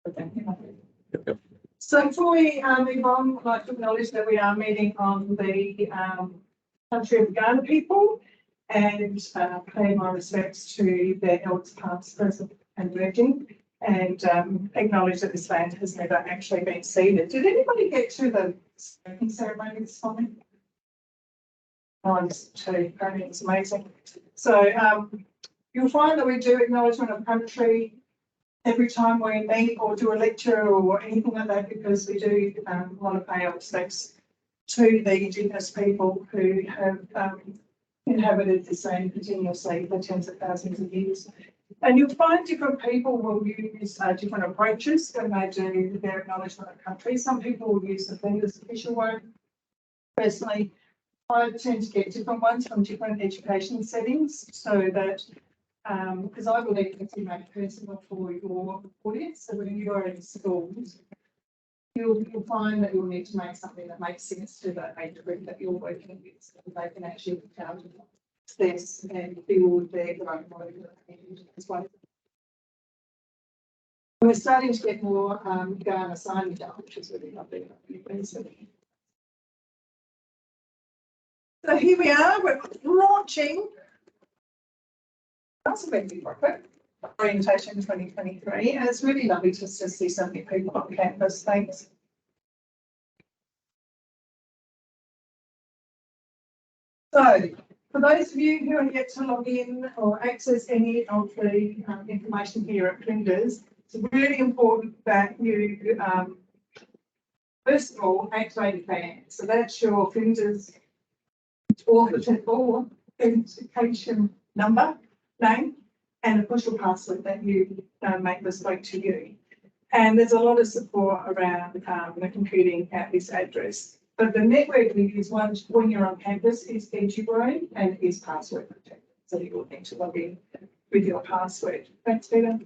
Yep. So before we move on, I'd like to acknowledge that we are meeting on the country of the Ghana people and pay my respects to their elders past, present and emerging, and acknowledge that this land has never actually been ceded. Did anybody get to the smoking ceremony this morning? I listened to, apparently it's amazing. So you'll find that we do acknowledgement of country every time we meet or do a lecture or anything like that, because we do want to pay our respects to the Indigenous people who have inhabited this land continuously for tens of thousands of years. And you'll find different people will use different approaches when they do their acknowledgement of country. Some people will use the Flinders official one. Personally, I tend to get different ones from different education settings, so that because I believe that you make it personal for your audience. So when you are in schools, you'll find that you'll need to make something that makes sense to the age group that you're working with, so they can actually count this and build their own model as well. We're starting to get more Ghana signing done, which is really lovely. So here we are, we're launching orientation 2023, and it's really lovely just to see so many people on campus. Thanks. So, for those of you who are yet to log in or access any of the information here at Flinders, it's really important that you, first of all, activate a plan. So that's your Flinders authentication number, name, and official password that you make bespoke to you. And there's a lot of support around the computing at this address. But the network we use when you're on campus is EduBrain and is password protected. So you'll need to log in with your password. Thanks, Peter.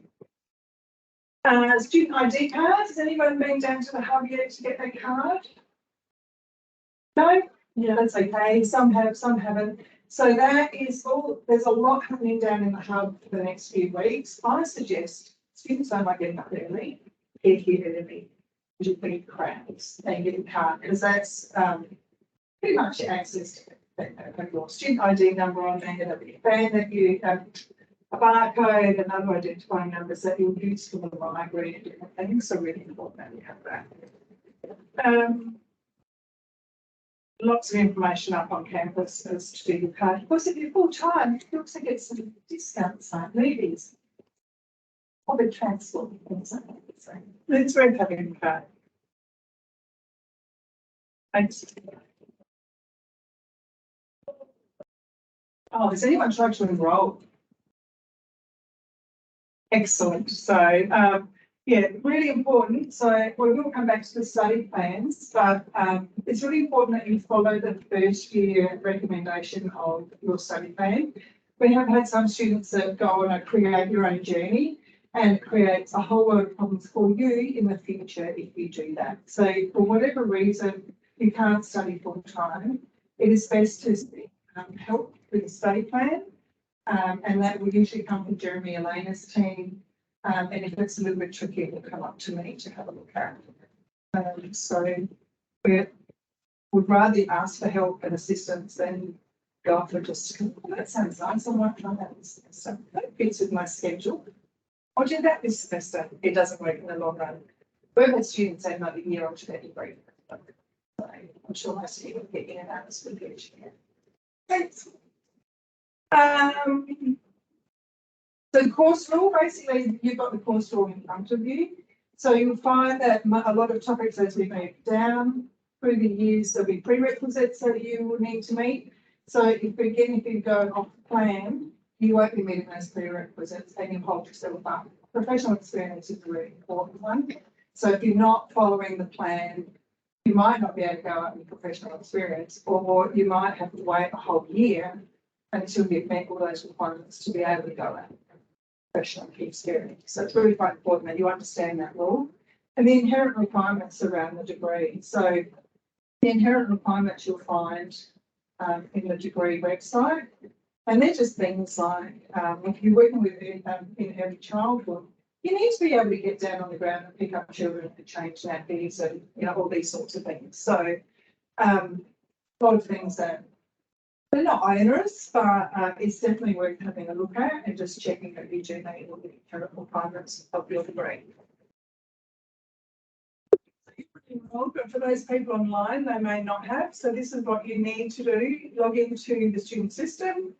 Student ID cards. Has anyone been down to the hub yet to get their card? No? Yeah, that's okay. Some have, some haven't. So that is all. There's a lot happening down in the hub for the next few weeks. I suggest students don't like getting up early, get here early, do big crowds and get a card, because that's pretty much access to your student ID number on there. There'll be a band that you have, a barcode and other identifying numbers that you'll use for the library and different things. So really important that you have that. Lots of information up on campus as to do your card. Of course, if you're full time, you also get some discounts like movies, public transport, things like that. So it's worth having a card. Thanks. Oh, has anyone tried to enroll? Excellent. So, yeah, really important. So we will come back to the study plans, but it's really important that you follow the first year recommendation of your study plan. We have had some students that go on a create your own journey, and it creates a whole lot of problems for you in the future if you do that. So for whatever reason you can't study full time, it is best to help with the study plan, and that will usually come from Jeremy Elena's team. And if it's a little bit tricky, it will come up to me to have a look at. So we would rather ask for help and assistance than go off and just, oh, that sounds nice, I might try that this semester. That fits with my schedule. I'll do that this semester. It doesn't work in the long run. We've had students say another year or 2 degree. So I'm sure most of you will get in and out with the each year. Thanks. So the course rule, basically, you've got the course rule in front of you. So you'll find that a lot of topics as we move down through the years, there'll be prerequisites that you will need to meet. So if you go off the plan, you won't be meeting those prerequisites and you'll hold yourself up. Professional experience is a really important one. So if you're not following the plan, you might not be able to go out with professional experience, or you might have to wait a whole year until you've met all those requirements to be able to go out with professional experience. So it's really quite important that you understand that rule. And the inherent requirements around the degree. So the inherent requirements you'll find in the degree website, and they're just things like if you're working with in early childhood, you need to be able to get down on the ground and pick up children and change nappies and, you know, all these sorts of things. So a lot of things that they're not onerous, but it's definitely worth having a look at and just checking that you do meet all the current requirements of your degree. But for those people online, they may not have. So this is what you need to do. Log into the student system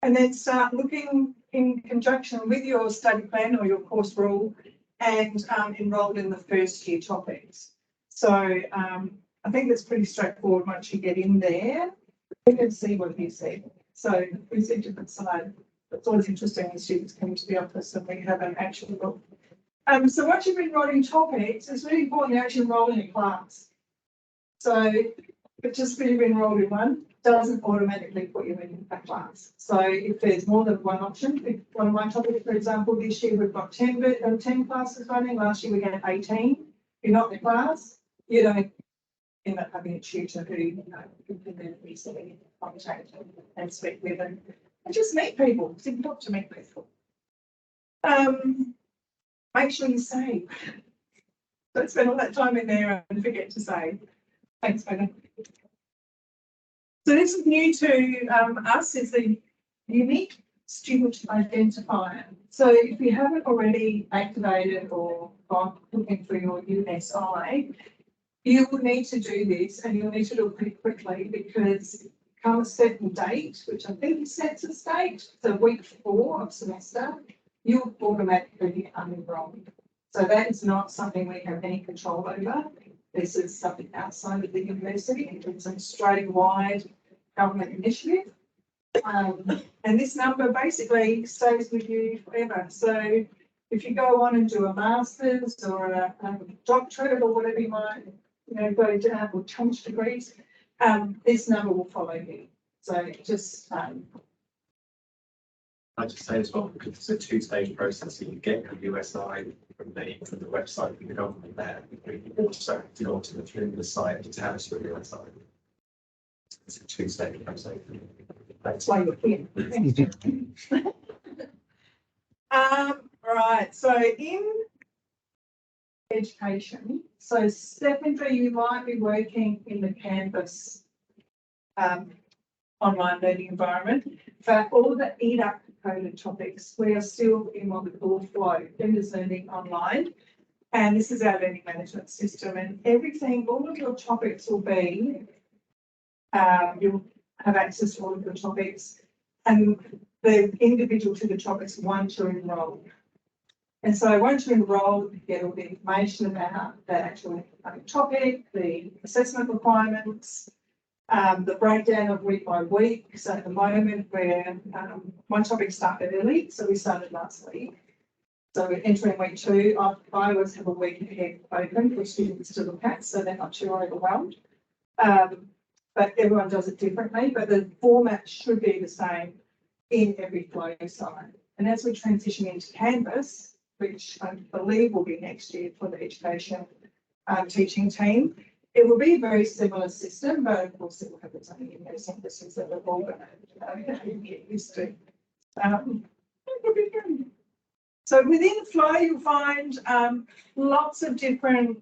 and then start looking in conjunction with your study plan or your course rule and enrolled in the first year topics. So I think that's pretty straightforward once you get in there. You can see what you see. So we see different side. It's always interesting when students come to the office and we have an actual look. So once you've enrolled in topics, it's really important to actually enroll in a class. So, but just because you've enrolled in one doesn't automatically put you in a class. So if there's more than one option, if one of my topics, for example, this year we've got 10 classes running, last year we had 18. You're not in the class, you don't end up having a tutor who, you know, you can then easily contact and speak with and just meet people. It's important to meet people. Make sure you save. Don't spend all that time in there and forget to save. Thanks, Megan. So this is new to us, is the unique student identifier. So if you haven't already activated or gone looking for your USI, you will need to do this and you'll need to do it pretty quickly because come a certain date, which I think sets a date, so week 4 of semester, you'll automatically be unenrolled. So that is not something we have any control over. This is something outside of the university. It's an Australia-wide government initiative. And this number basically stays with you forever. So if you go on and do a master's or a doctorate or whatever you might, you know, go down or change degrees, this number will follow you. So just I just say as well, because it's a 2-stage process, you get your USI from the website from the government there. You also have to go onto the site to tell us your USI. It's a 2-stage process. that's why you're here. Right, so in education, so secondary, you might be working in the campus online learning environment. For all the EDUC coded topics, we are still in what we call flow, blended learning online. And this is our learning management system, and everything, all of your topics will be, you'll have access to all of your topics, and the individual to the topics once you're enrolled. And so once you're enrolled, you get all the information about the actual topic, the assessment requirements, the breakdown of week by week. So at the moment, we're one topic started early, so we started last week. So we're entering week 2. I always have a week ahead open for students to look at, so they're not too overwhelmed. But everyone does it differently, but the format should be the same in every flow site. And as we transition into Canvas, which I believe will be next year for the education teaching team, it will be a very similar system, but of course it will have its own idiosyncrasies that we're all going to get used to. So within Flow, you'll find lots of different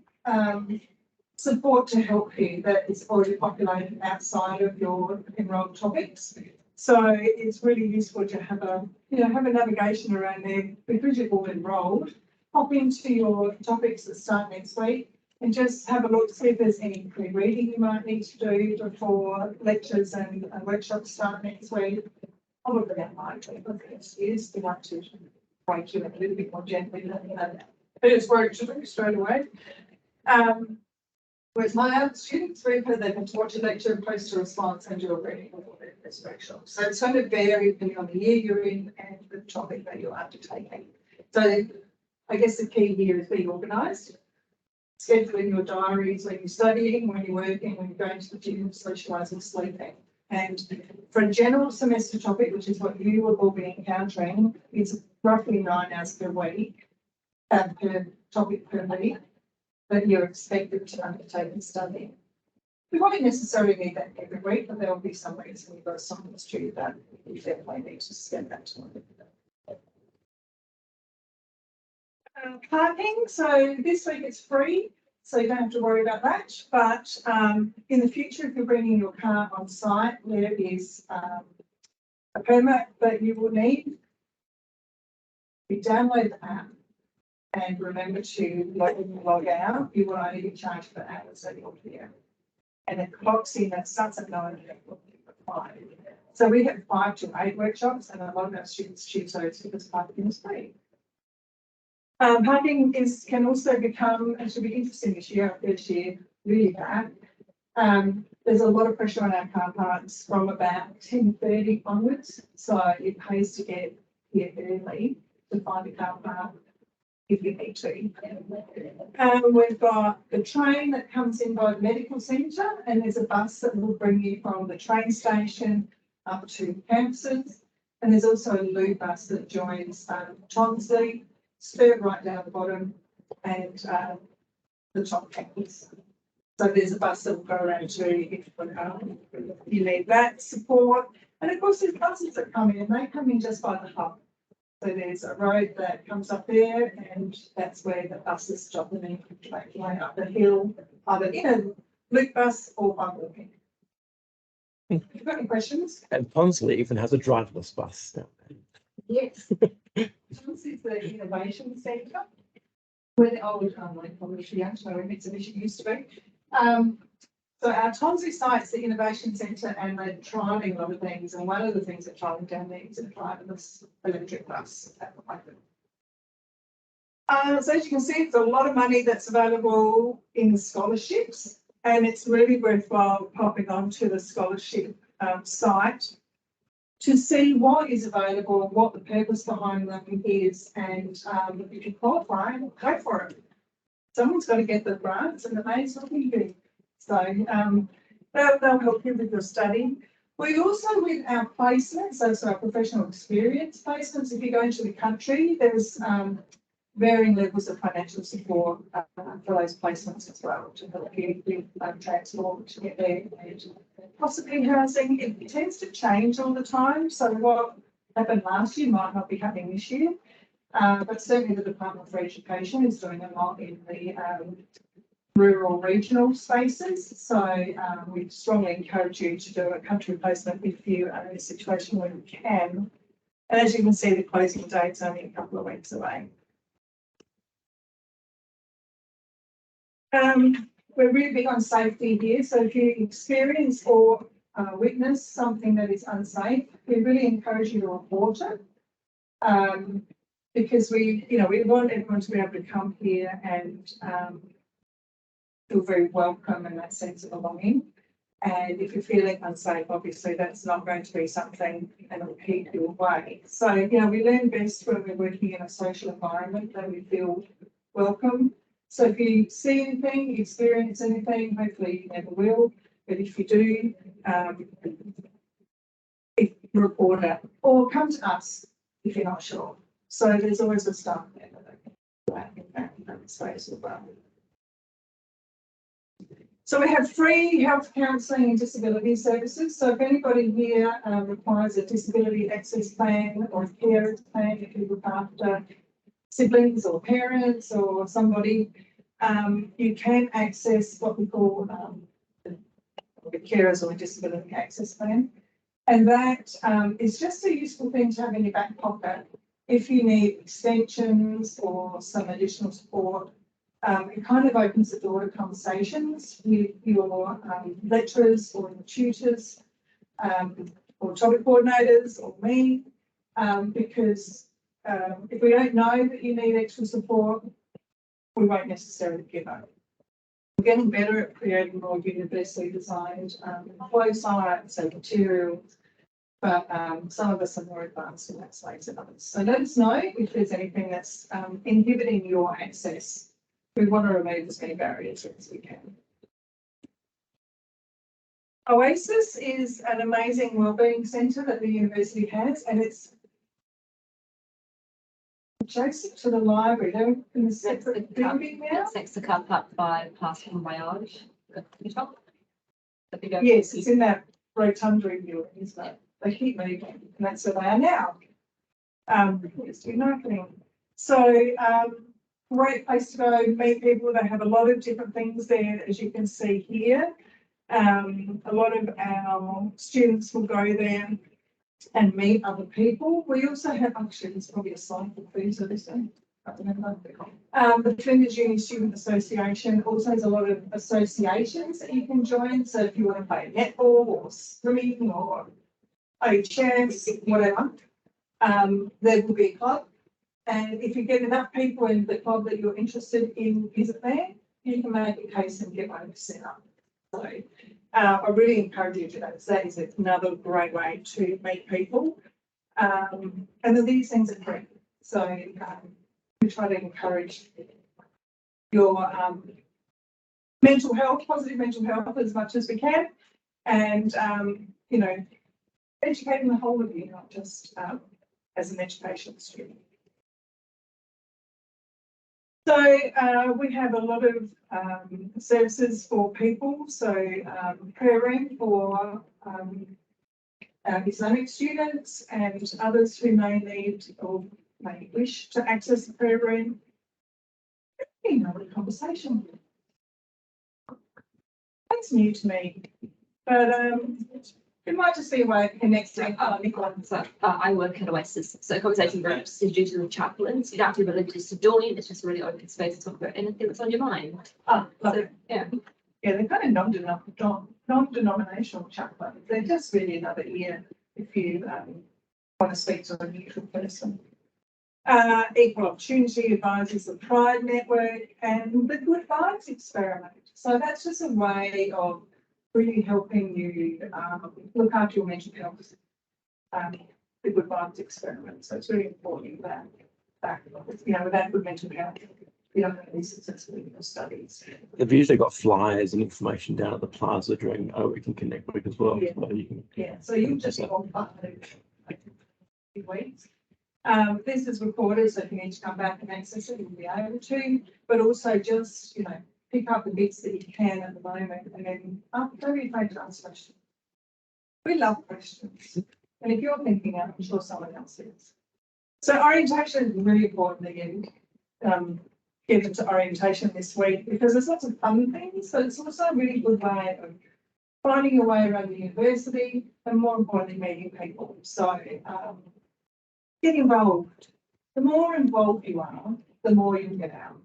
support to help you that is already populated outside of your enrolled topics. So it's really useful to have a, have a navigation around there because you're all enrolled. Pop into your topics that start next week and just have a look, see if there's any pre-reading you might need to do before lectures and workshops start next week. Probably that might be the first years they want to break you a little bit more gently than first work to do straight away. Whereas my other students, we've heard they can watch a lecture, post a response and do a reading before their first workshop. So it's going to vary depending on the year you're in and the topic that you're undertaking. So I guess the key here is being organised, scheduling your diaries when you're studying, when you're working, when you're going to the gym, socialising, sleeping. And for a general semester topic, which is what you will all be encountering, it's roughly 9 hours per week, per topic per week, that you're expected to undertake and study. We won't necessarily need that every week, but there will be some weeks when you've got something that's due that you definitely need to spend that time. Parking, so this week it's free, so you don't have to worry about that. But in the future, if you're bringing your car on site, there is a permit that you will need. You download the app and remember to log out. You will only be charged for hours that you're here. And it clocks in, that starts at 9 o'clock. So we have 5 to 8 workshops, and a lot of our students choose those because parking is free. Parking can also become, and should be interesting this year, our first year, really bad. There's a lot of pressure on our car parks from about 10:30 onwards, so it pays to get here early to find a car park if you need to. We've got the train that comes in by the medical centre, and there's a bus that will bring you from the train station up to campuses. And there's also a loo bus that joins Tonsley, Sturt right down the bottom, and the top campus. So there's a bus that will go around to if you need that support. And of course, there's buses that come in, and they come in just by the hub. So there's a road that comes up there, and that's where the buses stop, and then you can make your way up the hill, either in a loop bus or by walking. Have you got any questions? And Tonsley even has a driverless bus now. Yes. This is the innovation centre. Where the old like Mitsubishi used to be. So our Tonsley site's the innovation centre, and they're trialling a lot of things. And one of the things they're trialling down there is a driverless electric bus at the moment. So as you can see, it's a lot of money that's available in scholarships, and it's really worthwhile popping onto the scholarship site to see what is available, what the purpose behind them is, and if you qualify, go for it. Someone's got to get the grants, and the mates will be good. So they'll help you with your study. We also, with our placements, so our professional experience placements, if you go into the country, there's varying levels of financial support for those placements as well to help you with transport to get there, and possibly housing. It tends to change all the time. So what happened last year might not be happening this year, but certainly the Department for Education is doing a lot in the rural regional spaces. So we strongly encourage you to do a country placement if you are in a situation where you can. And as you can see, the closing date's only a couple of weeks away. We're really big on safety here. So if you experience or witness something that is unsafe, we really encourage you to report it. Because we want everyone to be able to come here and feel very welcome and that sense of belonging. And if you're feeling unsafe, obviously that's not going to be something and it'll keep you away. So, we learn best when we're working in a social environment that we feel welcome. So if you see anything, experience anything, hopefully you never will, but if you do, report it or come to us if you're not sure. So there's always a staff member that can in that space as well. So we have free health counselling and disability services. So if anybody here requires a disability access plan or a carers plan, if you look after siblings or parents or somebody, you can access what we call the carers or disability access plan. And that is just a useful thing to have in your back pocket if you need extensions or some additional support. It kind of opens the door to conversations with your lecturers or your tutors or topic coordinators or me, because if we don't know that you need extra support, we won't necessarily give up. We're getting better at creating more universally designed flow sites and materials, but some of us are more advanced in that space than others. So let us know if there's anything that's inhibiting your access. We want to remove as many barriers as we can. Oasis is an amazing wellbeing centre that the university has, and it's adjacent to the library. They're in a separate building now. It's next to car park by past Voyage. Yes, it's in that rotunda building, isn't it? They keep moving, and that's where they are now. It's doing marketing. So great place to go, meet people. They have a lot of different things there, as you can see here. A lot of our students will go there and meet other people. We also have, actually, there's probably a sign for fees of this thing. I can't remember. The Flinders Uni Student Association also has a lot of associations that you can join. So if you want to play netball or swimming or chess, whatever, there will be a club. And if you get enough people in the club that you're interested in, visit there, you can make a case and get one set up. So I really encourage you to do that. So that is another great way to meet people. And then these things are free. So we try to encourage your mental health, positive mental health as much as we can. And, you know, educating the whole of you, not just as an education student. So we have a lot of services for people. So praying for Islamic students and others who may need or may wish to access the prayer room. You know, a conversation. That's new to me, but it might just be a way of connecting. Oh, Nicola. So I work at Oasis, so conversation groups is due to the chaplains. You don't have to be religious to join. It's just a really open space to talk about anything that's on your mind. Oh, So, yeah. Yeah, they're kind of non-denominational chaplains. They're just really another ear if you want to speak to a neutral person. Equal Opportunity Advisors, the Pride Network, and the Good Vibes Experiment. So that's just a way of really helping you look after your mental health. The Good Vibes Experiment. So it's really important that you know, without good mental health, you don't have to be successful in your studies. They've usually got flyers and information down at the plaza during we can connect with as well. Yeah. So you can, Yeah, so you just hold up like 2 weeks. This is recorded, so if you need to come back and access it, you'll be able to, but also just, you know, pick up the bits that you can at the moment and then don't be afraid to ask questions. We love questions. And if you're thinking out, I'm sure someone else is. So orientation is really important that you get into orientation this week because there's lots of fun things. So it's also a really good way of finding your way around the university and more importantly, meeting people. So get involved. The more involved you are, the more you get out.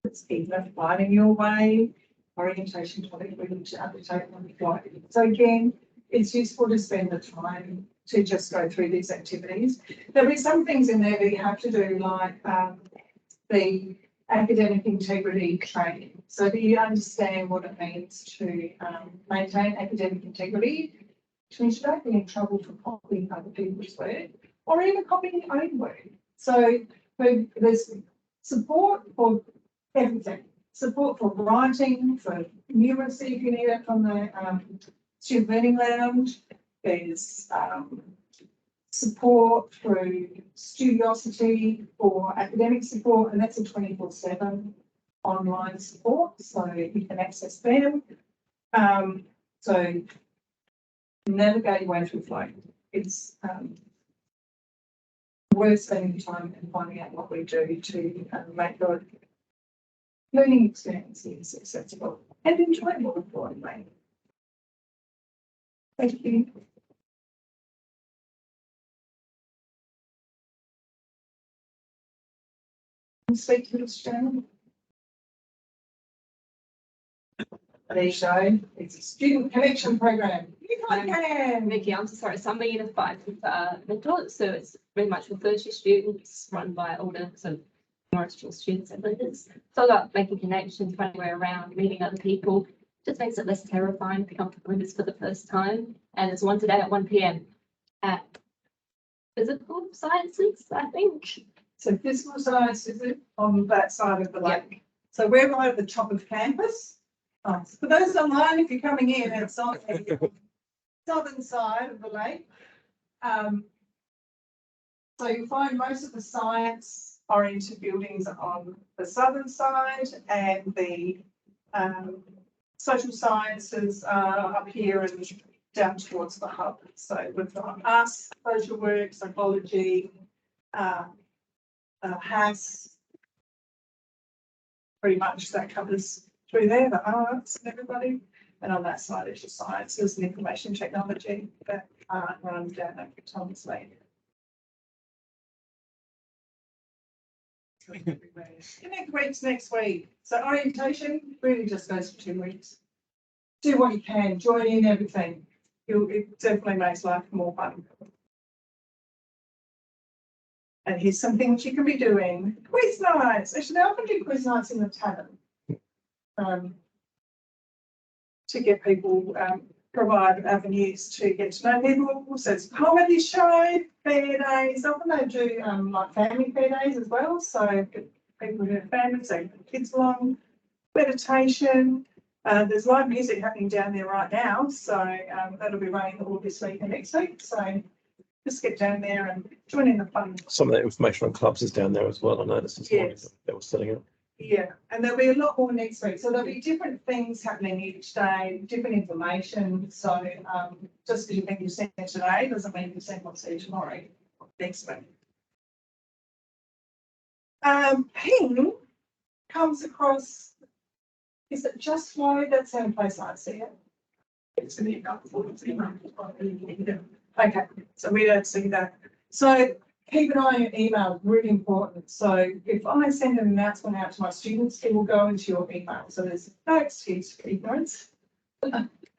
It's either finding your way, orientation topic, we need to undertake on the flight. So again, it's useful to spend the time to just go through these activities. There'll be some things in there that you have to do, like the academic integrity training. So that you understand what it means to maintain academic integrity, which means you don't get in trouble for copying other people's work or even copying your own work. So there's support for everything. Support for writing, for numeracy if you need it from the Student Learning Lounge. There's support through Studiosity for academic support, and that's a 24/7 online support, so you can access them. So navigate your way through flow. It's worth spending time and finding out what we do to make the learning experiences accessible and enjoyable for everyone. Thank you. Speak to the student. There you go. It's a student connection program. You can. Vicky, I'm so sorry. Summer Unified with mentor, so it's very much for first year students, run by older, so more extra students and leaders. So about making connections, finding your way around, meeting other people, just makes it less terrifying to come to this for the first time. And it's one today at 1 p.m. at Physical Sciences, I think. So physical science is on that side of the lake. So we're right at the top of campus. For those online, if you're coming in, it's on the southern side of the lake. So you'll find most of the science-oriented buildings on the southern side, and the Social sciences are up here and down towards the hub. So we've got us, social work, psychology, HAS. Pretty much that covers through there, the arts and everybody. And on that side is your sciences and information technology that run down at Thomas Lane. Connect weeks next week. So orientation really just goes for 2 weeks. Do what you can, join in everything. It definitely makes life more fun. And here's some things you can be doing. Quiz nights. Actually, they often do quiz nights in the tavern. To get people, provide avenues to get to know people. So it's a comedy show, fair days. Often they do like family fair days as well. So people who have families, they bring kids along. Meditation. There's live music happening down there right now. So that'll be running all this week and next week. So just get down there and join in the fun. Some of that information on clubs is down there as well. I noticed this morning Yes. that was setting up. Yeah, and there'll be a lot more next week. So there'll be different things happening each day, different information. So just because you think you've seen it today doesn't mean you've seen what's there tomorrow, next week. Ping comes across, is it just Flow? That's the only place I see it. It's an email. Okay, so we don't see that. So keep an eye on your email, really important. So if I send an announcement out to my students, it will go into your email. So there's no excuse for ignorance.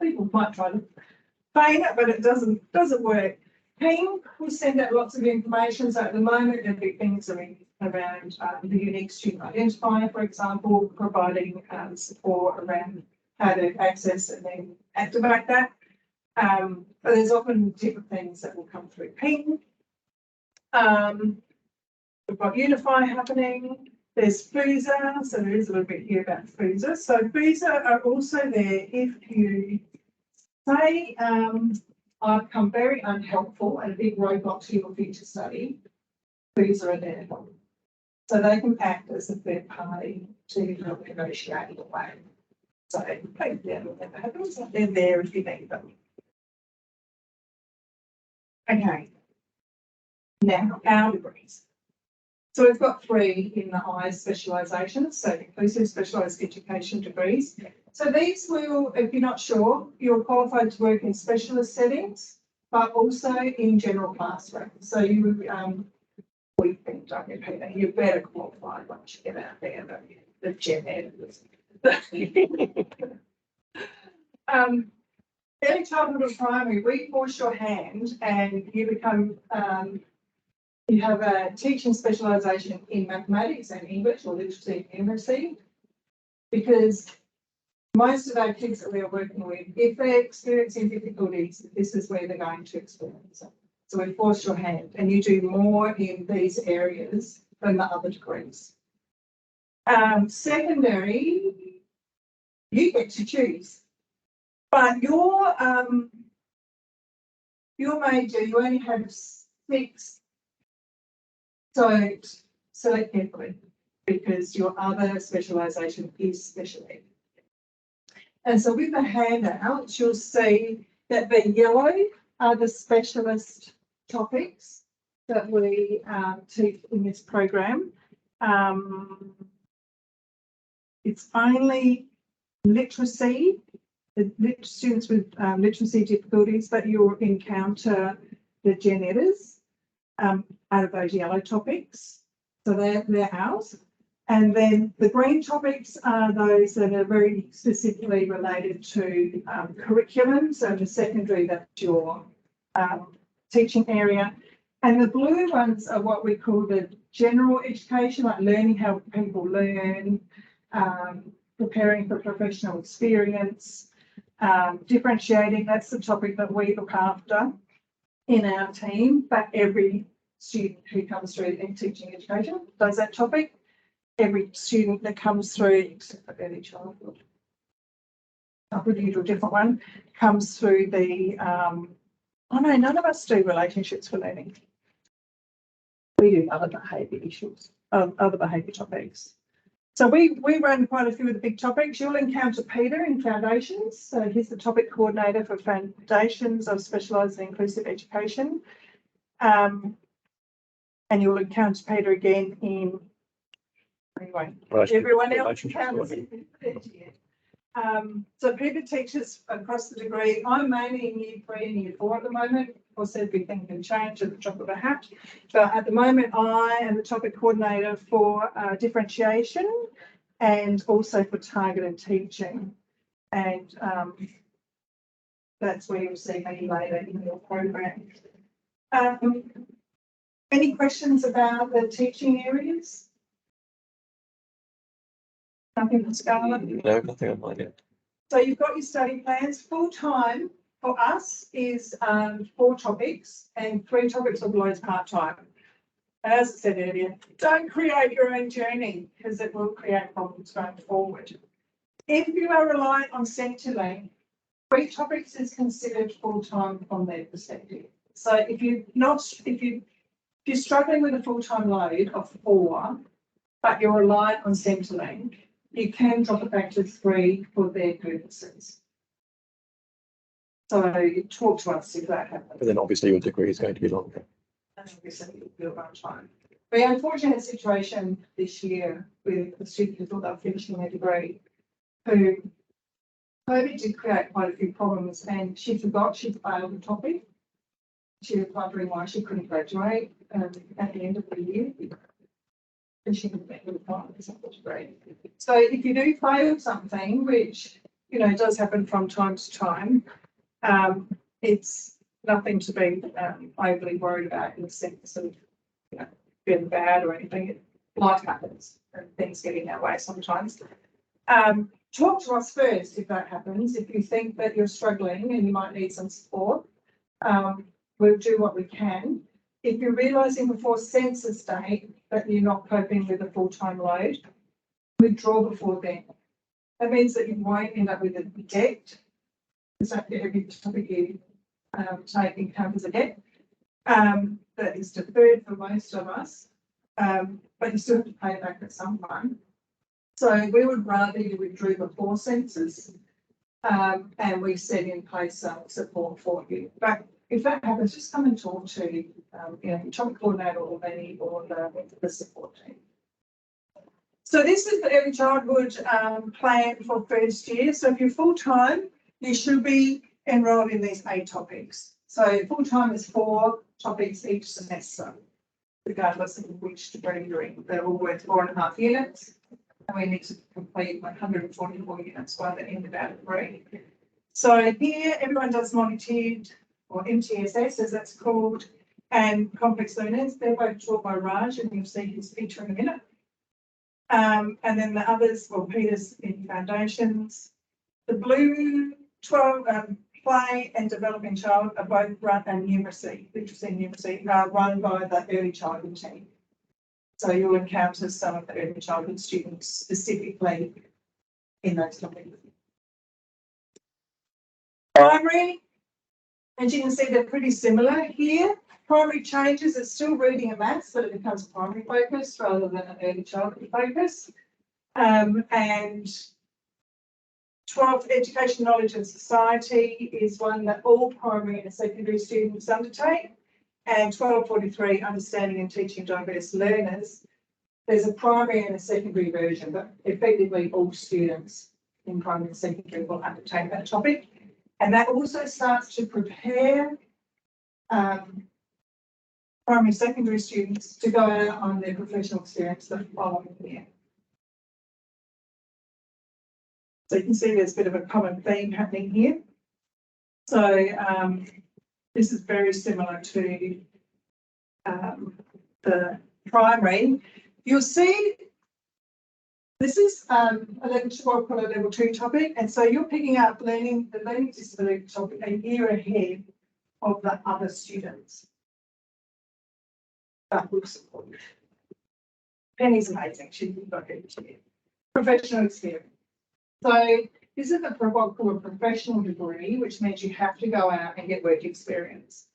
People might try to feign it, but it doesn't work. Ping, we send out lots of information. So at the moment, there will be things around the unique student identifier, for example, providing support around how to access and then activate that. But there's often different things that will come through Ping. We've got Unify happening. There's FUSA, so there is a little bit here about FUSA. So FUSA are also there if you say, I've become very unhelpful and a big roadblock to your future study. FUSA are there. So they can act as a third party to help negotiate away. So take them when that happens. They're there if you need them. Okay. Now, our degrees. So we've got 3 in the IES specialisations, so inclusive specialised education degrees. So these will, if you're not sure, you're qualified to work in specialist settings, but also in general classrooms. So you, we think, don't you, Peter, you're better qualified once you get out there than the gen editors. Early childhood or primary, we force your hand and you become, you have a teaching specialisation in mathematics and English or literacy and numeracy, because most of our kids that we are working with, if they're experiencing difficulties, this is where they're going to experience it. So we force your hand and you do more in these areas than the other degrees. Secondary, you get to choose. But your major, you only have 6. So select carefully because your other specialisation is special ed. And so with the handouts, you'll see that the yellow are the specialist topics that we teach in this program. It's only literacy, the students with literacy difficulties that you'll encounter the gen editors out of those yellow topics. So they're ours. And then the green topics are those that are very specifically related to curriculum. So the secondary, that's your teaching area. And the blue ones are what we call the general education, like learning how people learn, preparing for professional experience, differentiating. That's the topic that we look after in our team, but every student who comes through in teaching education does that topic. Every student that comes through, except for early childhood, I'll put you to a different one, comes through the, oh no, none of us do relationships for learning. We do other behaviour issues, other behaviour topics. So we run quite a few of the big topics. You'll encounter Peter in Foundations. So he's the topic coordinator for Foundations of Specialised and Inclusive Education. And you'll encounter Peter again in, anyway, everyone else encounters him. So Peter teaches across the degree. I'm mainly in year 3 and year 4 at the moment. Of course, everything can change at the drop of a hat. But at the moment, I am the topic coordinator for differentiation and also for targeted teaching. And that's where you'll see me later in your program. Any questions about the teaching areas? Nothing for Scarlett? No, nothing on mine yet. So you've got your study plans. Full time for us is 4 topics and 3 topics are below part-time. As I said earlier, don't create your own journey because it will create problems going forward. If you are reliant on Centrelink, 3 topics is considered full-time from their perspective. So if you're struggling with a full-time load of 4, but you're reliant on Centrelink, you can drop it back to 3 for their purposes. So talk to us if that happens. But then obviously your degree is going to be longer. And obviously you'll run time. We had an unfortunate situation this year with a student who thought they were finishing their degree, who COVID did create quite a few problems, and she forgot she'd failed the topic. She was wondering why she couldn't graduate at the end of the year. And she couldn't make the final degree. So if you do fail something, which does happen from time to time, it's nothing to be overly worried about in the sense of feeling bad or anything. Life happens and things get in our way sometimes. Talk to us first if that happens. If you think that you're struggling and you might need some support, we'll do what we can. If you're realising before census date that you're not coping with a full-time load, withdraw before then. That means that you won't end up with a debt. Because every topic you take encounters a debt that is deferred for most of us, but you still have to pay it back at some time. So we would rather you withdrew before census and we set in place some support for you. But if that happens, just come and talk to your topic coordinator or me or the support team. So this is the early childhood plan for first year. So if you're full-time, you should be enrolled in these 8 topics. So full-time is 4 topics each semester, regardless of which degree you're in. They're all worth 4.5 units, and we need to complete 144 units by the end of our degree. So here, everyone does multi-tiered or MTSS, as that's called, and complex learners. They're both taught by Raj, and you'll see his picture in a minute. And then the others, well, Peter's in Foundations. The blue 12 play and developing child are both run, and numeracy, literacy and numeracy, are run by the early childhood team. So you'll encounter some of the early childhood students specifically in those topics. Primary, as you can see, they're pretty similar here. Primary changes, it's still reading and maths, but it becomes primary focus rather than an early childhood focus. And 12th, Education, Knowledge and Society is one that all primary and secondary students undertake. And 1243, Understanding and Teaching Diverse Learners. There's a primary and a secondary version, but effectively all students in primary and secondary will undertake that topic. And that also starts to prepare primary secondary students to go out on their professional experience the following year. So you can see there's a bit of a common theme happening here. So this is very similar to the primary. You'll see this is a level 2 topic, and so you're picking up the learning disability topic a year ahead of the other students. That will support you. Penny's amazing. She's got it here. Professional experience. So this is what we call a professional degree, which means you have to go out and get work experience.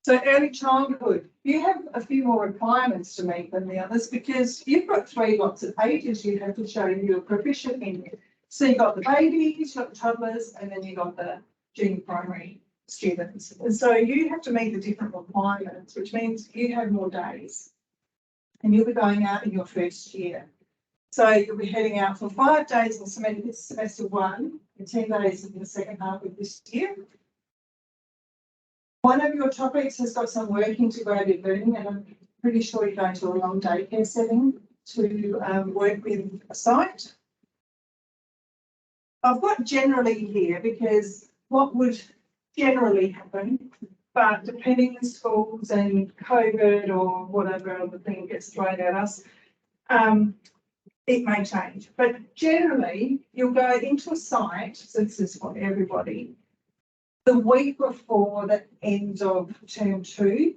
So early childhood, you have a few more requirements to meet than the others because you've got 3 lots of ages you have to show you're proficient in. So you've got the babies, you've got the toddlers, and then you've got the junior primary students. And so you have to meet the different requirements, which means you have more days. And you'll be going out in your first year. So you'll be heading out for 5 days in semester 1 and 10 days in the second half of this year. One of your topics has got some work integrated learning, and I'm pretty sure you're going to a long daycare setting to work with a site. I've got generally here because what would generally happen, but depending on schools and COVID or whatever other thing gets thrown at us, it may change. But generally, you'll go into a site, so this is for everybody, the week before the end of term 2,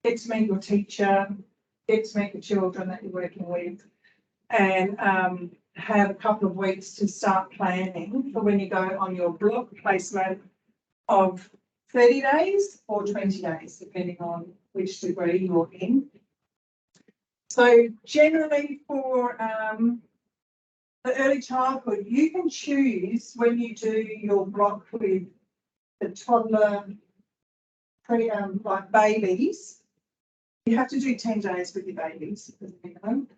get to meet your teacher, get to meet the children that you're working with, and have a couple of weeks to start planning for when you go on your block placement of 30 days or 20 days, depending on which degree you're in. So generally for the early childhood, you can choose when you do your block with the toddler, like babies, you have to do 10 days with your babies as a minimum,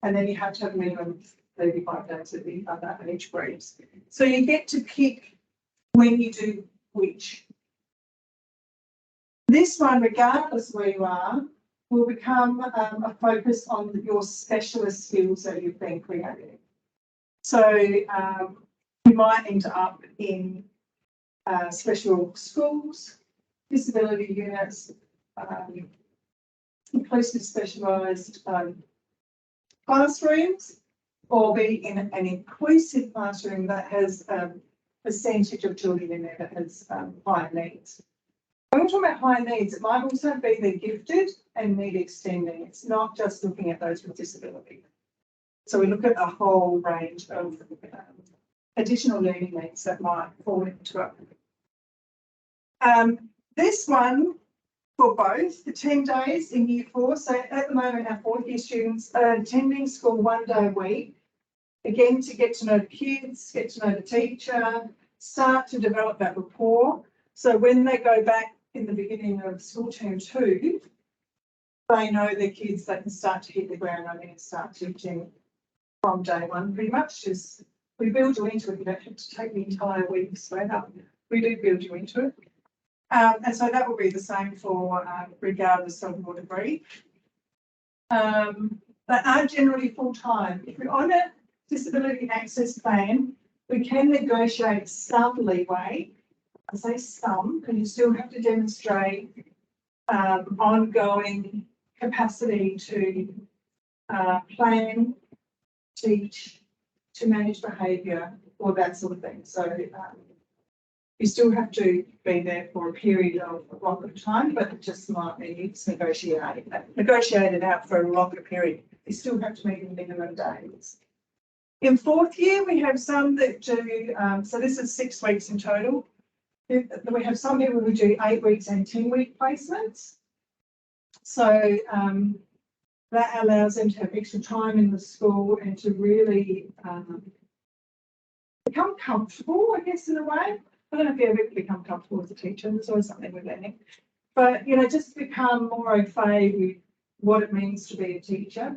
and then you have to have a minimum of 35 days with the other age groups. So you get to pick when you do which. This one, regardless where you are, will become a focus on your specialist skills that you've been creating. So you might end up in special schools, disability units, inclusive specialised classrooms, or be in an inclusive classroom that has a percentage of children in there that has higher needs. When we're talking about high needs, it might also be they're gifted and need extending. It's not just looking at those with disability. So we look at a whole range of additional learning needs that might fall into it. This one for both the 10 days in year 4. So at the moment, our 4th year students are attending school 1 day a week, again, to get to know the kids, get to know the teacher, start to develop that rapport. So when they go back in the beginning of school term 2, they know their kids, they can start to hit the ground running and start teaching from day 1 pretty much. Just we build you into it. You don't have to take the entire week straight up. We do build you into it. And so that will be the same for regardless of your degree. They are generally full-time. If you're on a disability access plan, we can negotiate some leeway. I say some, because you still have to demonstrate ongoing capacity to plan, teach, to manage behaviour, all that sort of thing. So you still have to be there for a period of a longer time, but it just might be it's negotiated out for a longer period. You still have to meet the minimum days. In 4th year, we have some that do, so this is 6 weeks in total. We have some people who do 8 weeks and 10-week placements. So that allows them to have extra time in the school and to really become comfortable, I guess, in a way. I don't know if you ever become comfortable as a teacher, there's always something we're learning. But, you know, just become more au fait with what it means to be a teacher.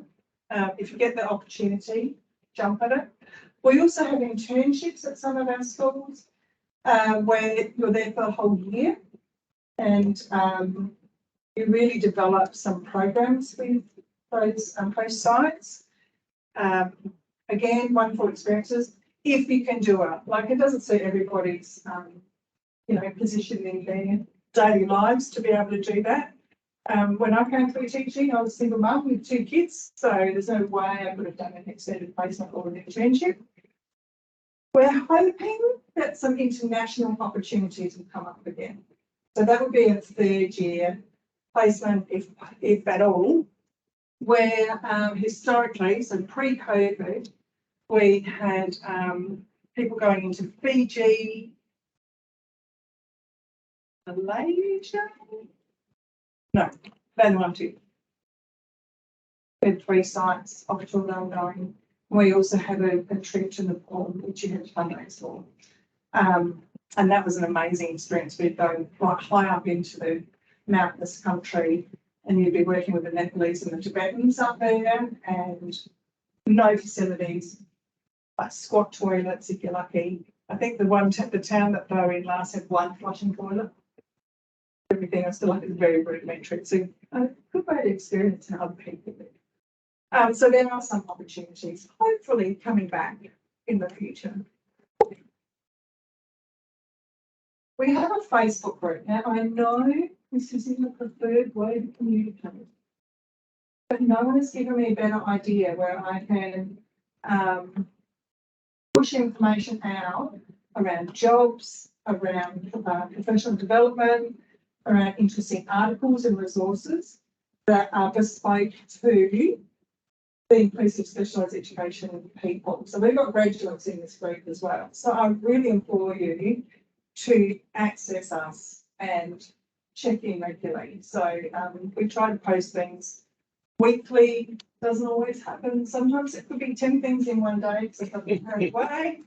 If you get the opportunity, jump at it. We also have internships at some of our schools where you're there for the whole year and you really develop some programs with those host sites. Again, wonderful experiences. If you can do it, like it doesn't suit everybody's, you know, position in their daily lives to be able to do that. When I came through teaching, I was a single mum with 2 kids, so there's no way I could have done an extended placement or an internship. We're hoping that some international opportunities will come up again. So that would be a 3rd year placement, if at all, where historically, so pre-COVID, we had people going into Fiji, Malaysia, No, Vanuatu. We had 3 sites offshore ongoing. We also have a trip to Nepal, which you had to fundraise for. And that was an amazing experience. We'd go right high up into the mountainous country, and you'd be working with the Nepalese and the Tibetans up there, and no facilities, like squat toilets if you're lucky. I think the town that they were in last had 1 flushing toilet. Everything else still like is very rudimentary. So a good way to experience how other people live. So there are some opportunities, hopefully coming back in the future. We have a Facebook group. Now I know this isn't the preferred way to communicate, but no one has given me a better idea where I can push information out around jobs, around professional development, around interesting articles and resources that are bespoke to the inclusive specialised education people. So we've got graduates in this group as well. So I really implore you to access us and check in regularly. So we try to post things weekly, doesn't always happen. Sometimes it could be 10 things in one day, so it doesn't hurry away.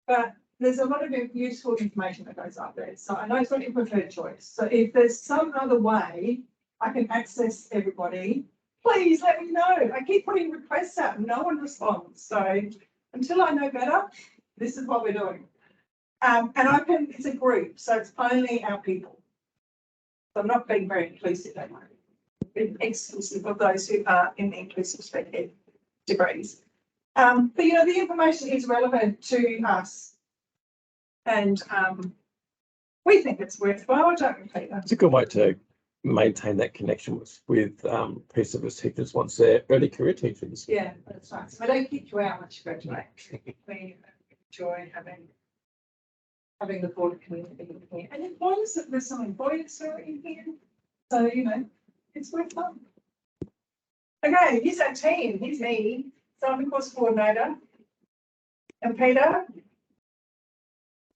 But there's a lot of useful information that goes up there. So I know it's not your preferred choice. So if there's some other way I can access everybody, please let me know. I keep putting requests out and no one responds. So until I know better, this is what we're doing. And it's a group, so it's only our people. So I'm not being very inclusive, don't worry. Being exclusive of those who are in the inclusive spec degrees. But you know, the information is relevant to us. And we think it's worthwhile, don't we, Peter? It's a good way to maintain that connection with pre-service teachers once they're early career teachers. Yeah, that's right. So we don't kick you out once you graduate. We enjoy having the board community in here. And employers, there's some employers who are in here. So, you know, it's worth fun. Okay, here's our team. Here's me. So I'm the course coordinator. And Peter,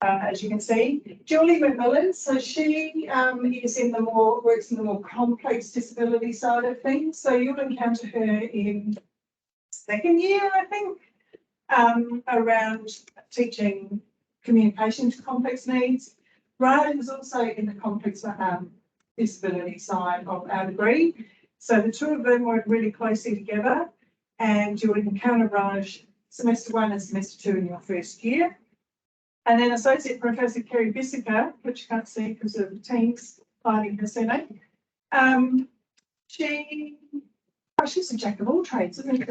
as you can see, Julie McMillan. So she is in the works in the more complex disability side of things. So you'll encounter her in 2nd year, I think, around teaching communication to complex needs. Ryan is also in the complex disability side of our degree. So the 2 of them work really closely together, and you'll encounter Raj semester 1 and semester 2 in your 1st year. And then Associate Professor Kerry Bissica, which you can't see because of the teams hiding her surname. She's a jack of all trades, isn't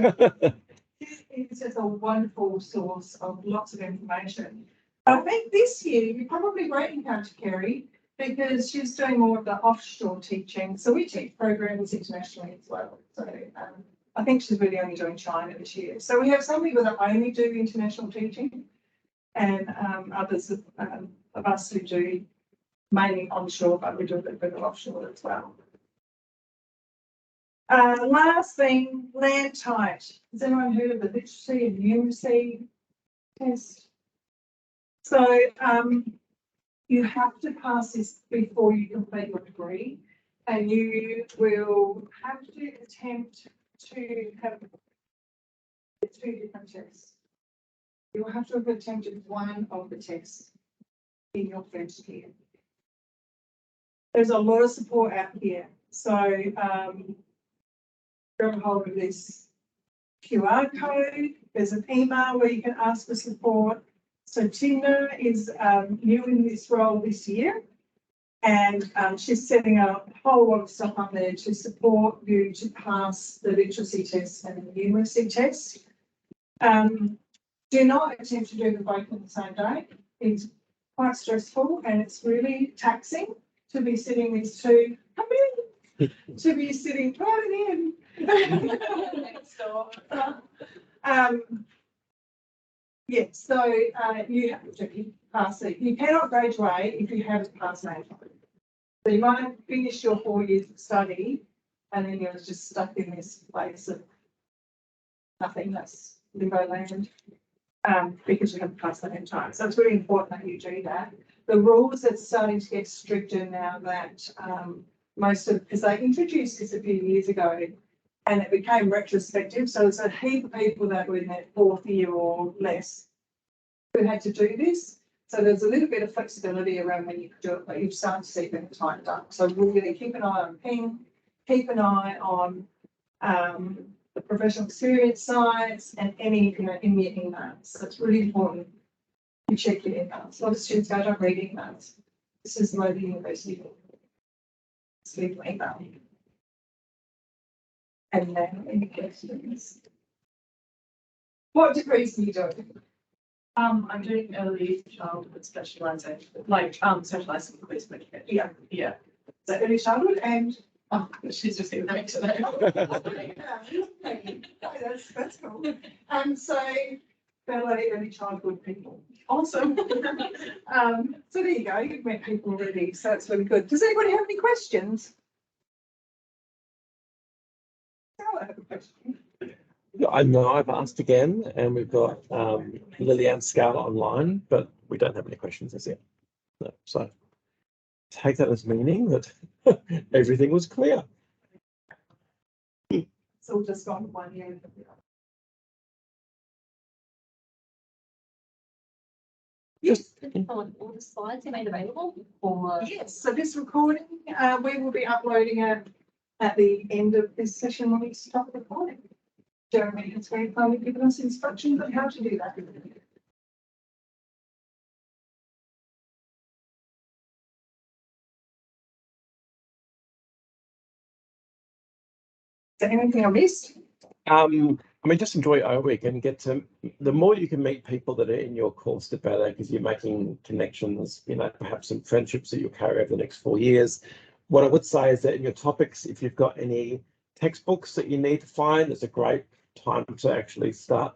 she? She's just a wonderful source of lots of information. I think this year you probably won't encounter Kerry because she's doing more of the offshore teaching. So we teach programs internationally as well. So I think she's really only doing China this year. So we have some people that only do international teaching, and others of us who do mainly onshore, but we do a bit of offshore as well. Last thing, land type. Has anyone heard of the literacy and numeracy test? So you have to pass this before you complete your degree, and you will have to attempt to have 2 different tests. You will have to have attempted one of the tests in your 1st year. There's a lot of support out here. So grab a hold of this QR code. There's an email where you can ask for support. So Tina is new in this role this year, and she's setting up a whole lot of stuff up there to support you to pass the literacy test and the numeracy test. Do not attempt to do them both on the same day. It's quite stressful and it's really taxing to be sitting these 2, to be sitting right in next door. Yeah, so you have to pass it. You cannot graduate if you haven't passed land type. So you might have finished your 4 years of study and then you're just stuck in this place of nothingness, limbo land, because you haven't passed land type. So it's really important that you do that. The rules are starting to get stricter now that because they introduced this a few years ago and it became retrospective. So there's a heap of people that were in their fourth year or less who had to do this. So there's a little bit of flexibility around when you could do it, but you start to see them tightened up. So really keep an eye on ping, keep an eye on the professional experience sites and any, in your emails. So it's really important you check your emails. A lot of students go, don't read emails. This is the way the university speak email. And then any questions? What degrees do you do? I'm doing early childhood specialisation, like specialised in quiz making. Yeah. Yeah. So early childhood and Oh, she's just in there today. that's cool. So fellow early childhood people. Awesome. So there you go, you've met people already, so it's really good. Does anybody have any questions? I have a question. I know I've asked again, and we've got Lillian Scala online, but we don't have any questions as yet. No, so take that as meaning that everything was clear. It's all just gone 1 year. Yes. All the slides are made available or? Yes, so this recording, we will be uploading it at the end of this session when we stop recording. Jeremy has very kindly given us instructions on how to do that. Is there anything I missed? I mean, just enjoy our week and get to, the more you can meet people that are in your course, the better, because you're making connections, perhaps some friendships that you'll carry over the next 4 years. What I would say is that in your topics, if you've got any textbooks that you need to find, it's a great time to actually start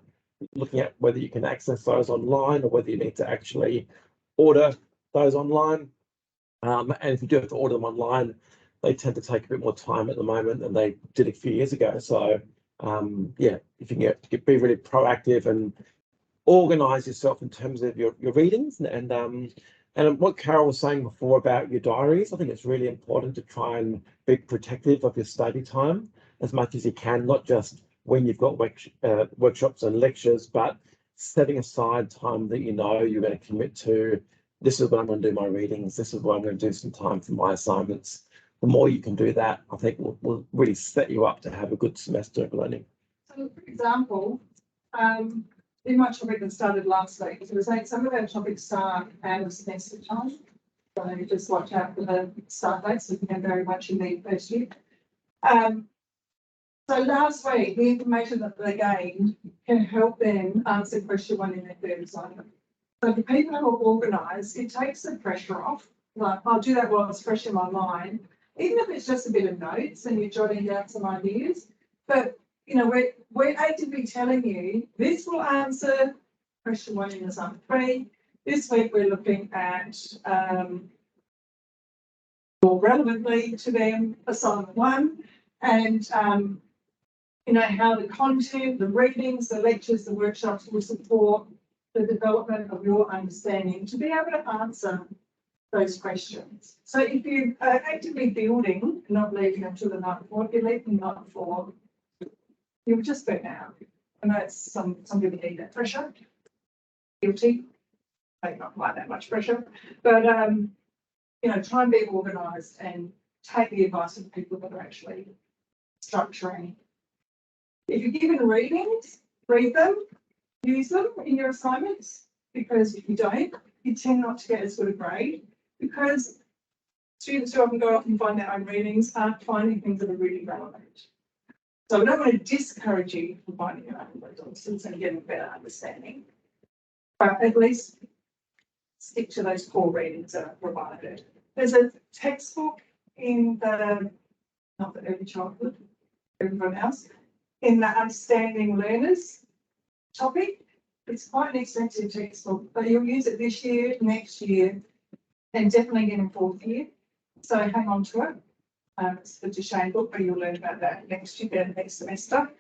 looking at whether you can access those online or whether you need to actually order those online. And if you do have to order them online, they tend to take a bit more time at the moment than they did a few years ago. So yeah, if you can be really proactive and organize yourself in terms of your readings and what Carol was saying before about your diaries, I think it's really important to try and be protective of your study time as much as you can, not just when you've got workshops and lectures, but setting aside time that you're going to commit to. This is when I'm going to do my readings. This is when I'm going to do some time for my assignments. The more you can do that, I think will really set you up to have a good semester of learning. So, for example, in my topic that started last week, it was like some of our topics start out of semester time. So just watch out for the start dates, so you can very much in the first year. So last week, the information that they gained can help them answer question 1 in their third assignment. So for people who are organised, it takes the pressure off. Like, I'll do that while it's fresh in my mind, even if it's just a bit of notes and you're jotting down some ideas. But we're actively telling you this will answer question 1 in assignment 3. This week we're looking at more relevantly to them assignment 1 and how the content, the readings, the lectures, the workshops will support the development of your understanding to be able to answer those questions. So if you are actively building, not leaving until the night before, if you're leaving the night before, you'll just burn out. I know it's some people need that pressure. Guilty. Maybe not quite that much pressure, but try and be organised and take the advice of people that are actually structuring. If you're given readings, read them, use them in your assignments, because if you don't, you tend not to get as good a grade, because students who often go off and find their own readings aren't finding things that are really relevant. So we don't want to discourage you from finding your own resources and getting a better understanding, but at least stick to those core readings that are provided. There's a textbook in not the early childhood, everyone else, in the Understanding Learners topic. It's quite an expensive textbook, but you'll use it this year, next year, and definitely again in 4th year. So hang on to it. It's the Duchesne book, but you'll learn about that next year, next semester.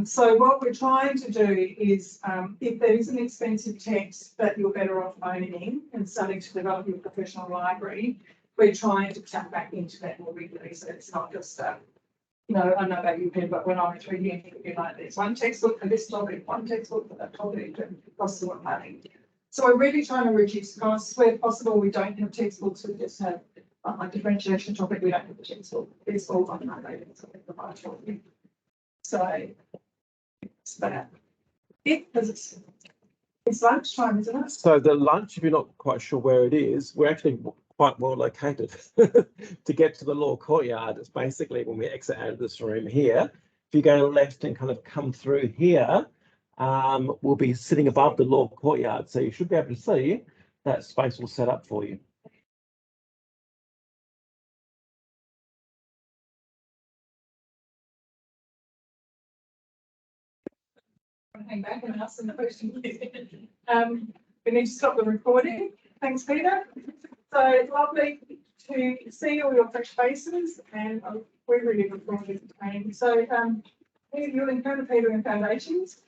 So what we're trying to do is, if there is an expensive text that you're better off owning and starting to develop your professional library, we're trying to tap back into that more regularly, so it's not just you know, I know about you, Pen, but when I went through uni, it'd be like, there's one textbook for this topic, one textbook for that topic, and costs of money. So we're really trying to reduce costs where possible. We don't have textbooks, we just have like differentiation topic, we don't have the textbook. It's all on Monday, so we provide for you. So it's that. Yeah, because it's lunchtime, isn't it? So the lunch, if you're not quite sure where it is, we're actually quite well located to get to the law courtyard. It's basically when we exit out of this room here. If you go left and kind of come through here, we'll be sitting above the law courtyard. So you should be able to see that space will set up for you. Hang back and ask them the question. We need to stop the recording. Thanks, Peter. So it's lovely to see all your fresh faces, and we really look forward to the training. So you'll encounter Peter in Foundations.